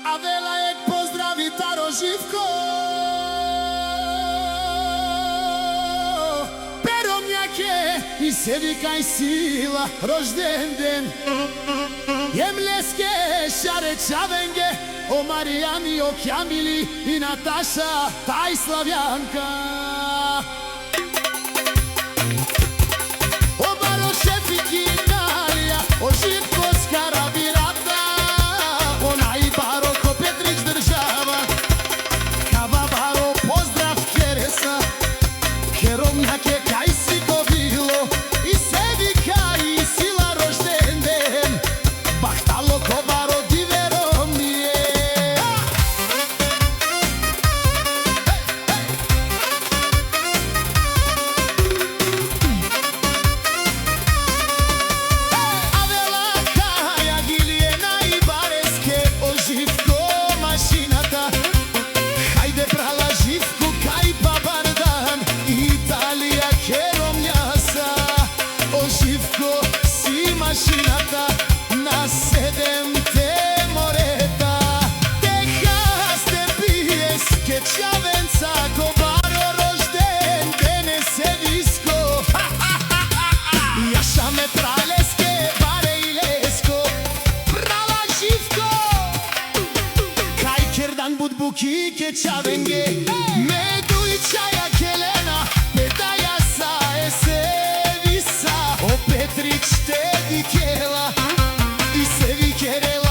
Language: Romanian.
Adela ek pozdravi Taro Živko, Peromnjak je i Sevika i Sila rožden den. Jemleske šare Čavenge, o Marijani, o Kjamili i Nataša, taj Slavjanka. O Marošef i Kinalija, o Živko Skarabirata, ona i Baro ko Petrić država. Kava Baro pozdrav Keresa, Keromnjak je kaj si ko bilo, i Sevika i Sila rožden den. Bahtalo ko Baro diverom nije. Adela Kaja Gilijena i Bareske, o Živko mašinata. Hajde brala Živku kaj Babardan, Italija Keromnjasa. O Živko si mašinata, na 7 te moreta. Teha ste pijeske Čavenca, ko Baro rožden dene Sevisko. Jaša me praleske, Bare i Lesko, brala Živko. Kaj Kerdan Budbuki ke Čavenge, Medu i Čaja Kelena, Pedaja sa Sevisa. O Petrić te Vikela i Sevi Kerela.